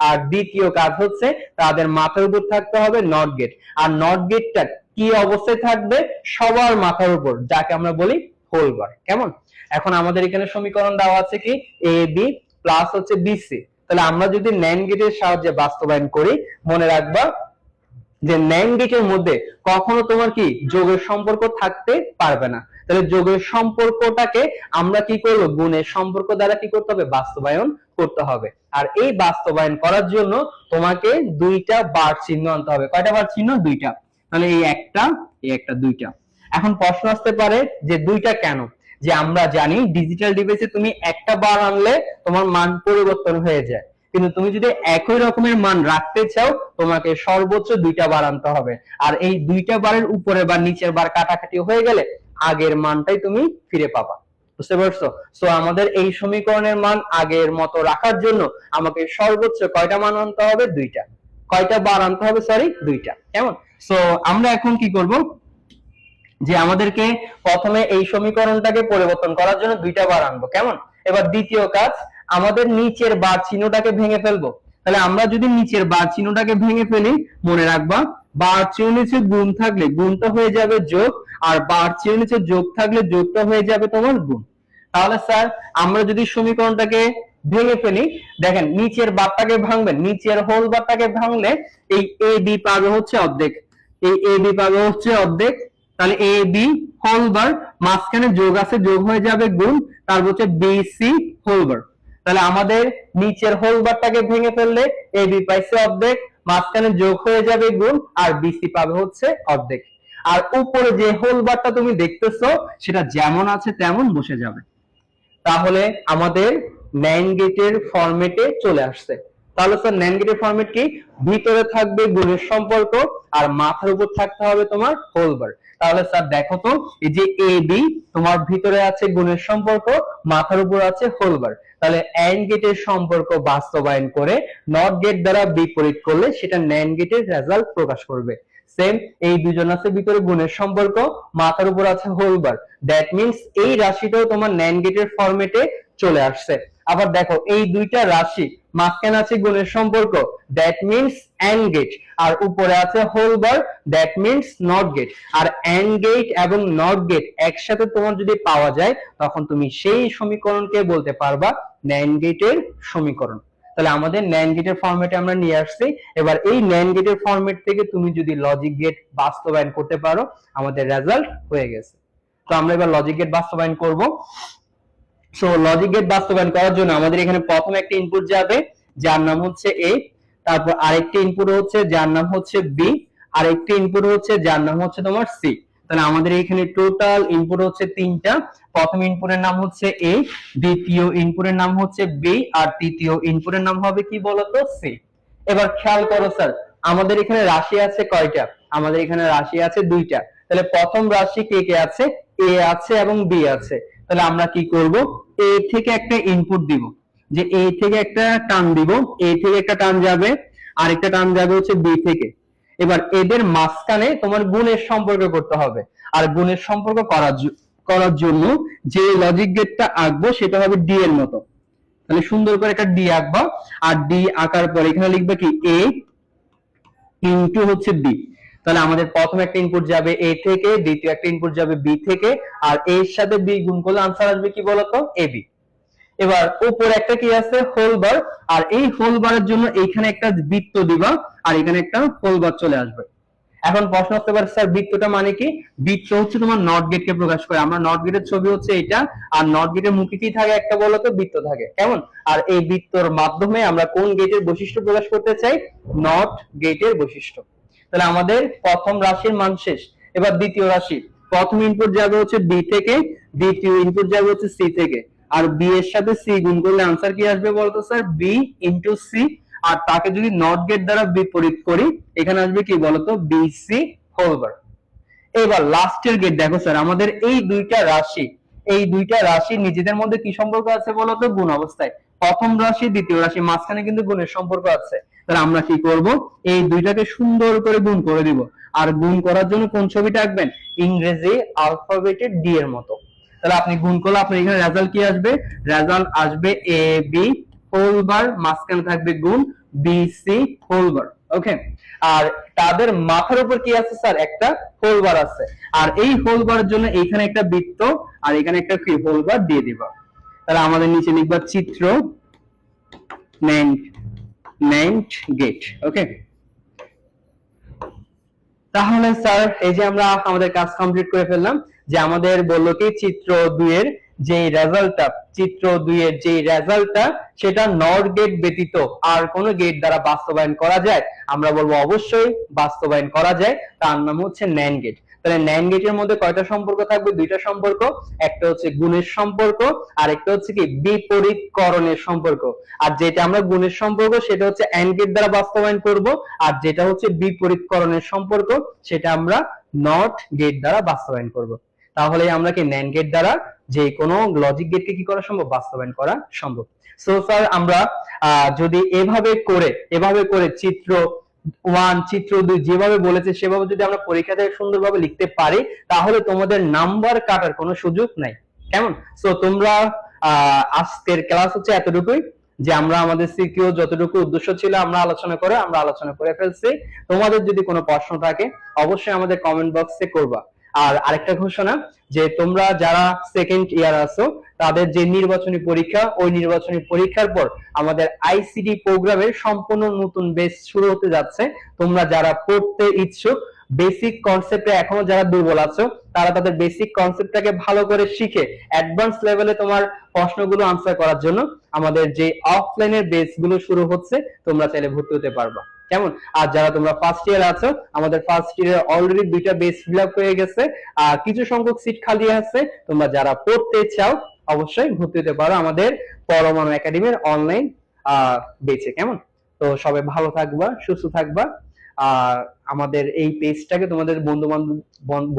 আর দ্বিতীয় কাজ হচ্ছে তাদের মাথার উপর থাকতে হবে নট গেট। আর নট গেটটা কি অবস্থায় থাকবে? সবার মাথার উপর, যাকে আমরা বলি হোল বার। কেমন? এখন আমাদের এখানে সমীকরণ দেওয়া আছে কি এ বি প্লাস হচ্ছে বিসি। তাহলে আমরা যদি ন্যান্ড গেটের সাহায্যে বাস্তবায়ন করি, মনে রাখবা যে ন্যান্ড গেটের মধ্যে কখনো তোমার কি যোগের সম্পর্ক থাকতে পারবে না। তাহলে যোগের সম্পর্কটাকে আমরা কি করব? গুণের সম্পর্ক দ্বারা কি করতে হবে? বাস্তবায়ন করতে হবে। আর এই বাস্তবায়ন করার জন্য তোমাকে দুইটা বার চিহ্ন আনতে হবে। কয়টা বার চিহ্ন? দুইটা। তাহলে এই একটা দুইটা। এখন প্রশ্ন আসতে পারে যে দুইটা কেন? যে আমরা জানি ডিজিটাল ডিভাইসে তুমি একটা বার আনলে তোমার মান পরিবর্তন হয়ে যায়, কিন্তু তুমি যদি একই রকমের মান রাখতে চাও তোমাকে সর্বোচ্চ দুইটা বার আনতে হবে। আর এই দুইটা বারের উপরে বা নিচের বার কাটাকাটি হয়ে গেলে আগের মানটাই তুমি ফিরে পাবা। বুঝতে পারছো? সো আমাদের এই সমীকরণের মান আগের মতো রাখার জন্য আমাকে সর্বোচ্চ কয়টা মান আনতে হবে? দুইটা। কয়টা বার আনতে হবে? সরি, দুইটা। কেমন? সো আমরা এখন কি করব? যে আমাদেরকে প্রথমে এই সমীকরণটাকে পরিবর্তন করার জন্য দুইটা বার আনবো। কেমন? এবার দ্বিতীয় কাজ, আমাদের নিচের বার চিহ্নটাকে ভেঙে ফেলবো। তাহলে আমরা যদি নিচের বার চিহ্নটাকে ভেঙে ফেলি, মনে রাখবা বার চিহ্ন নিচে গুণ থাকলে গুণটা হয়ে যাবে যোগ, আর বার চিহ্ন নিচে যোগ থাকলে যোগটা হয়ে যাবে তোমার গুণ। তাহলে স্যার আমরা যদি সমীকরণটাকে ভেঙে ফেলি, দেখেন নিচের বারটাকে ভাঙবেন, নিচের হোল বারটাকে ভাঙলে এই এ বি পাবে হচ্ছে অর্ধেক, এই এ বি পাবে হচ্ছে অর্ধেক। তাহলে এ বি হোল বার, মাঝখানে যোগ আছে, যোগ হয়ে যাবে গুণ, তারপর হচ্ছে বিসি হোল বার। তাহলে আমাদের নিচের হোল বারটাকে ভেঙে ফেললে এ বি পাইছে অর্ধেক, মাঝখানে যোগ হয়ে যাবে গুণ, আর বিসি পাবে হচ্ছে অর্ধেক। আর উপরে যে হোল বারটা তুমি দেখতেছো সেটা যেমন আছে তেমন বসে যাবে। তাহলে আমাদের ন্যান্ড গেটের ফরম্যাটে চলে আসছে। তাহলে স্যার ন্যান্ড গেটের ফরম্যাট কি? ভিতরে থাকবে গুণের সম্পর্ক আর মাথার উপর থাকতে হবে তোমার হোল বার। তাহলে স্যার দেখো তো, এই যে এ বি তোমার ভিতরে আছে গুণের সম্পর্ক, মাথার উপর আছে হোল বার। তাহলে অ্যান্ড গেটের সম্পর্ক বাস্তবায়ন করে নট গেট দ্বারা বিপরীত করলে সেটা ন্যান্ড গেটের রেজাল্ট প্রকাশ করবে। সেম, এই দুজন আছে ভিতরে গুণের সম্পর্ক, মাথার উপর আছে হোল বার। দ্যাট মিন্স এই রাশিটাও তোমার ন্যান্ড গেটের ফরম্যাটে চলে আসছে। আবার দেখো এই দুইটা রাশি, মাঝখানে আছে গুণের সম্পর্ক, দ্যাট মিন্স অ্যান্ড গেট, আর উপরে আছে whole bar, that means NOT gate. আর অ্যান্ড গেট এবং নট গেট একসাথে তোমার যদি পাওয়া যায়, তখন তুমি সেই সমীকরণকে বলতে পারবা ন্যান্ড গেটের সমীকরণ। তাহলে আমাদের ন্যান্ড গেটের ফরম্যাটে আমরা নিয়ে আসছি। এবার এই ন্যান্ড গেটের ফরম্যাট থেকে তুমি যদি লজিক গেট বাস্তবায়ন করতে পারো, আমাদের রেজাল্ট হয়ে গেছে। তো আমরা এবার লজিক গেট বাস্তবায়ন করব। সো লজিক গেট বাস্তবায়ন করার জন্য আমাদের এখানে প্রথম একটা ইনপুট যাবে যার নাম হচ্ছে এ, তারপর আরেকটি ইনপুট হচ্ছে যার নাম হচ্ছে বি, আরেকটি ইনপুট হচ্ছে যার নাম হচ্ছে তোমার সি। তাহলে আমাদের এখানে টোটাল ইনপুট হচ্ছে তিনটা। প্রথম ইনপুটের নাম হচ্ছে এ, দ্বিতীয় ইনপুটের নাম হচ্ছে বি, আর তৃতীয় ইনপুটের নাম হবে কি বলতো সি। এবার খেয়াল করো স্যার, আমাদের এখানে রাশি আছে কয়টা? আমাদের এখানে রাশি আছে দুইটা। তাহলে প্রথম রাশি কে কে আছে? এ আছে এবং বি আছে। তাহলে আমরা কি করব, এ থেকে একটা ইনপুট দিব, যে এ থেকে একটা টান দিব, এ থেকে একটা টান যাবে, আরেকটা টান যাবে হচ্ছে বি থেকে। এবার এদের মাঝখানে তোমার গুণের সম্পর্ক করতে হবে। আর গুণের সম্পর্ক করার জন্য যে লজিক গেটটা আঁকবো সেটা হবে ডি এর মতো। তাহলে সুন্দর করে একটা ডি আঁকবা, আর ডি আঁকার পর এখানে লিখবে কি এ ইনটু হচ্ছে বি। তাহলে আমাদের প্রথম একটা ইনপুট যাবে এ থেকে, দ্বিতীয় একটা ইনপুট যাবে বি থেকে, আর এর সাথে বি গুণ করলে আনসার আসবে কি বলতো এবি। এবার উপরে একটা কি আছে হোল বার, আর এই হোল বারের জন্য এইখানে একটা বৃত্ত দিবা, আর এখানে একটা হোল বার চলে আসবে। এখন প্রশ্ন আসতে পারে স্যার বৃত্তটা মানে কি? বৃত্ত হচ্ছে তোমার নট গেটকে প্রকাশ করে। আমরা নট গেটের ছবি হচ্ছে এটা, আর নট গেটের মুখে কি থাকে একটা বলতো বৃত্ত থাকে, কেমন? আর এই বৃত্তর মাধ্যমে আমরা কোন গেটের বৈশিষ্ট্য প্রকাশ করতে চাই? নট গেটের বৈশিষ্ট্য। তাহলে আমাদের প্রথম রাশির মান শেষ। এবার দ্বিতীয় রাশি, প্রথম ইনপুট যাবে হচ্ছে বি থেকে, দ্বিতীয় ইনপুট যাবে হচ্ছে সি থেকে, আর বি এর সাথে সি গুণ করলে আনসার কি আসবে বলতো স্যার? B into C. আর তাকে যদি নট গেট দ্বারা বিপরীত করি, এখানে আসবে কি বলতো? BC whole bar. এবার লাস্টের গেট দেখো স্যার, আমাদের এই দুইটা রাশি নিজেদের মধ্যে কি সম্পর্ক আছে বলতো? গুণ অবস্থায়। প্রথম রাশি দ্বিতীয় রাশি মাঝখানে কিন্তু গুণের সম্পর্ক আছে। তাহলে আমরা কি করব, এই দুইটাকে সুন্দর করে গুণ করে দিব। আর গুণ করার জন্য কোন ছবিটা আঁকবেন? ইংরেজি অ্যালফাবেটের ডি এর মতো। তাহলে আপনি গুণ করলে আপনার এখানে রেজাল্ট কি আসবে? রেজাল্ট আসবে এ বি হোল বার, মাঝখানে থাকবে গুণ বি সি হোল বার। ওকে, আর তাদের মাথার উপর কি আছে স্যার? একটা হোল বার আছে। আর এই হোল বারের জন্য এইখানে একটা বৃত্ত, আর এখানে একটা কি হোল বার দিয়ে দিবা। তাহলে আমাদের নিচে লিখবা চিত্র নেন্ট গেট। ওকে, তাহলে স্যার এই যে আমরা আমাদের কাজ কমপ্লিট করে ফেললাম, যে আমাদের বললো কি চিত্র 2 এর যে রেজাল্টটা সেটা নট গেট ব্যতীত আর কোন গেট দ্বারা বাস্তবায়ন করা যায়? আমরা বলবো অবশ্যই বাস্তবায়ন করা যায়, তার নাম হচ্ছে ন্যান্ড গেট। তাহলে ন্যান্ড গেটের মধ্যে কয়টা সম্পর্ক থাকবে? দুইটা সম্পর্ক, একটা হচ্ছে গুণের সম্পর্ক, আর একটা হচ্ছে কি বিপরীতকরণের সম্পর্ক। আর যেটা আমরা গুণের সম্পর্ক সেটা হচ্ছে এন্ড গেট দ্বারা বাস্তবায়ন করব, আর যেটা হচ্ছে বিপরীতকরণের সম্পর্ক সেটা আমরা নট গেট দ্বারা বাস্তবায়ন করব। তাহলে আমরা কি ন্যান্ড গেট দ্বারা যে কোনো লজিক গেটকে কি করা সম্ভব? বাস্তবায়ন করা সম্ভব। সো স্যার আমরা যদি এভাবে করে চিত্র 1 চিত্র 2 যেভাবে বলেছে সেভাবে যদি আমরা পরীক্ষাতে সুন্দরভাবে লিখতে পারি, তাহলে তোমাদের নাম্বার কাটার কোনো সুযোগ নাই, কেমন? সো তোমরা আজকের ক্লাস হচ্ছে এতটুকুই, যে আমরা আমাদের সিকিউ যতটুকু উদ্দেশ্য ছিল আমরা আলোচনা করে ফেলছি। তোমাদের যদি কোনো প্রশ্ন থাকে অবশ্যই আমাদের কমেন্ট বক্সে করবা। আর আরেকটা ঘোষণা, যে তোমরা যারা সেকেন্ড ইয়ার আছো তাদের যে নির্বাচনী পরীক্ষা, ওই নির্বাচনী পরীক্ষার পর আমাদের আইসিটি প্রোগ্রামের সম্পূর্ণ নতুন বেচ শুরু হতে যাচ্ছে। তোমরা যারা পড়তে ইচ্ছুক, বেসিক কনসেপ্টে এখনো যারা দুর্বল আছো, তারা তাদের বেসিক কনসেপ্টটাকে ভালো করে শিখে অ্যাডভান্স লেভেলে তোমার প্রশ্নগুলো আনসার করার জন্য আমাদের যে অফলাইনের বেচ গুলো শুরু হচ্ছে, তোমরা চাইলে ভর্তি হতে পারবা, কেমন? আর যারা তোমরা ফার্স্ট ইয়ার আছো, আমাদের ফার্স্ট ইয়ারে অলরেডি 2টা বেচ ফিল আপ হয়ে গেছে, আর কিছু সংখ্যক সিট খালি আছে। তোমরা যারা পড়তে চাও অবশ্যই ভর্তি হতে পারো আমাদের পরমাণু একাডেমির অনলাইন বেচে, কেমন? তো সবাই ভালো থাকবা, সুস্থ থাকবা। আর আমাদের এই পেজটাকে তোমাদের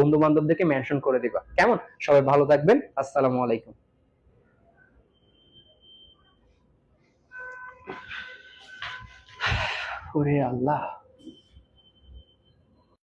বন্ধু বান্ধবদেরকে মেনশন করে দিবা, কেমন? সবাই ভালো থাকবেন। আসসালামু আলাইকুম। ওরে আল্লাহ।